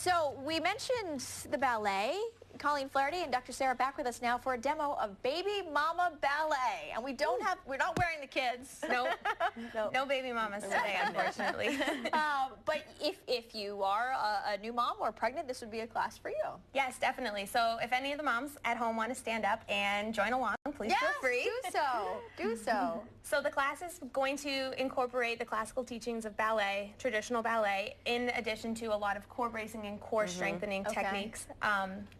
So we mentioned the ballet. Collen Flaherty and Dr. Sarah back with us now for a demo of Baby Momma Ballet. And we're not wearing the kids. No, no baby mamas today, unfortunately. But if you are a new mom or pregnant, this would be a class for you. Yes, definitely. So if any of the moms at home want to stand up and join along, please feel free. Do so. Do so. So the class is going to incorporate the classical teachings of ballet, traditional ballet, in addition to a lot of core bracing and core strengthening techniques.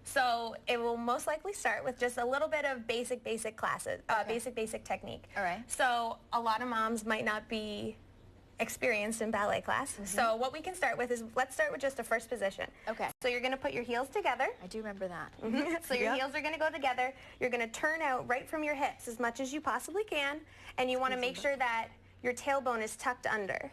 So it will most likely start with just a little bit of basic classes, basic technique. All right. So a lot of moms might not be experienced in ballet class. So what we can start with is, let's start with just the first position. Okay. So you're going to put your heels together. I do remember that. So your heels are going to go together. You're going to turn out right from your hips as much as you possibly can, and you want to make sure that your tailbone is tucked under.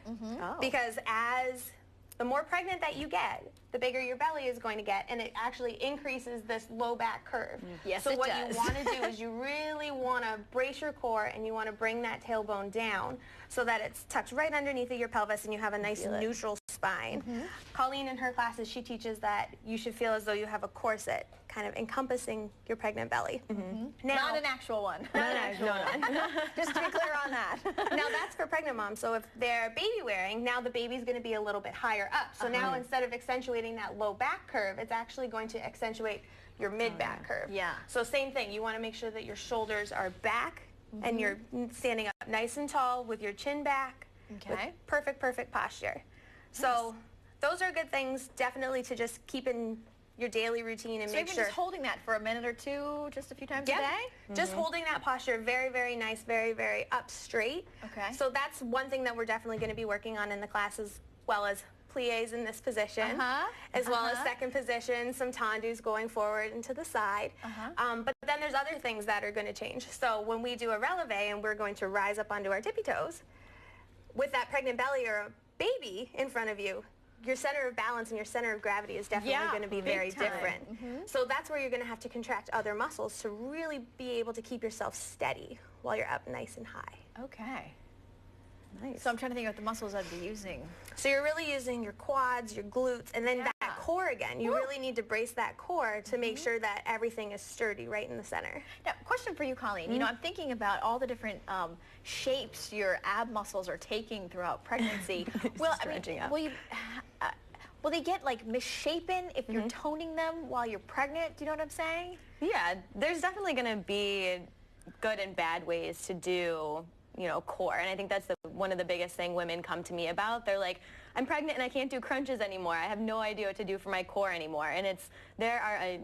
Because as the more pregnant that you get, the bigger your belly is going to get, and it actually increases this low back curve. Yes, so it what does. you want to do is you really want to brace your core, and you want to bring that tailbone down so that it's tucked right underneath of your pelvis and you have a nice neutral spine. Colleen, in her classes, she teaches that you should feel as though you have a corset kind of encompassing your pregnant belly. Now, Not an actual one. not an actual one. Just to be clear on that. Now that's for pregnant moms. So if they're baby wearing, now the baby's going to be a little bit higher up. So now instead of accentuating that low back curve, it's actually going to accentuate your mid back curve. Yeah. So same thing. You want to make sure that your shoulders are back and you're standing up nice and tall with your chin back. Okay. With perfect posture. So those are good things definitely to just keep in your daily routine and So make even sure. just holding that for a minute or two, just a few times a day? Just holding that posture very nice, very up straight. Okay. So that's one thing that we're definitely going to be working on in the class, as well as plies in this position, as well as second position, some tendus going forward and to the side. But then there's other things that are going to change. So when we do a releve and we're going to rise up onto our tippy toes, with that pregnant belly or a baby in front of you, your center of balance and your center of gravity is definitely going to be very different. So that's where you're going to have to contract other muscles to really be able to keep yourself steady while you're up nice and high. Okay. Nice. So I'm trying to think of what the muscles I'd be using. So you're really using your quads, your glutes, and then that core again. You really need to brace that core to make sure that everything is sturdy right in the center. Now, question for you, Colleen. You know, I'm thinking about all the different shapes your ab muscles are taking throughout pregnancy. Well, I mean, will they get like misshapen if you're toning them while you're pregnant? Do you know what I'm saying? Yeah, there's definitely going to be good and bad ways to do, you know, core. And I think that's one of the biggest thing women come to me about. They're like, I'm pregnant and I can't do crunches anymore. I have no idea what to do for my core anymore. And there are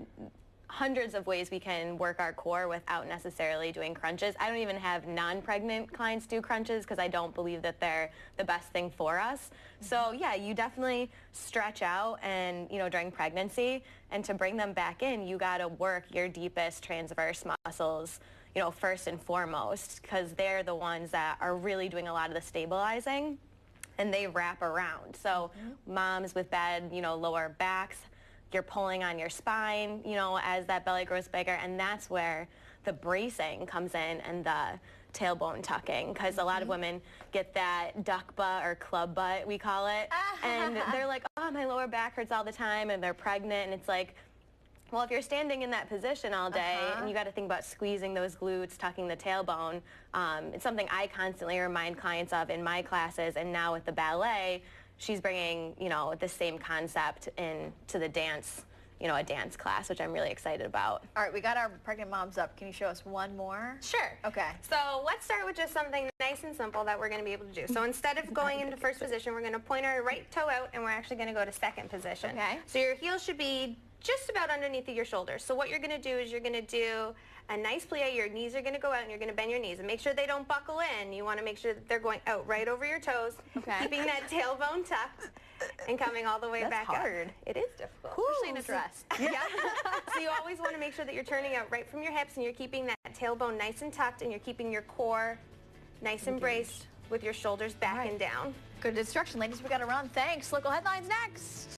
hundreds of ways we can work our core without necessarily doing crunches. I don't even have non-pregnant clients do crunches because I don't believe that they're the best thing for us. So yeah, you definitely stretch out, and you know, during pregnancy, and to bring them back in, you got to work your deepest transverse muscles, you know, first and foremost, because they're the ones that are really doing a lot of the stabilizing, and they wrap around. So moms with bad, you know, lower backs, you're pulling on your spine, you know, as that belly grows bigger, and that's where the bracing comes in and the tailbone tucking, because a lot of women get that duck butt or club butt, we call it, and they're like, oh, my lower back hurts all the time, and they're pregnant, and it's like, well, if you're standing in that position all day and you got to think about squeezing those glutes, tucking the tailbone, it's something I constantly remind clients of in my classes, and now with the ballet, she's bringing, you know, the same concept into the dance, you know, a dance class, which I'm really excited about. All right, we got our pregnant moms up. Can you show us one more? Sure. Okay. So let's start with just something nice and simple that we're going to be able to do. So instead of going into first position, we're going to point our right toe out, and we're actually going to go to second position. Okay. So your heels should be just about underneath of your shoulders. So what you're going to do is you're going to do a nice plie. Your knees are going to go out, and you're going to bend your knees. And make sure they don't buckle in. You want to make sure that they're going out right over your toes, keeping that tailbone tucked and coming all the way back hard. up. It is difficult. Especially in a dress. Yeah. So you always want to make sure that you're turning out right from your hips, and you're keeping that tailbone nice and tucked, and you're keeping your core nice and braced with your shoulders back and down. Good instruction, ladies. We got to run. Thanks. Local headlines next.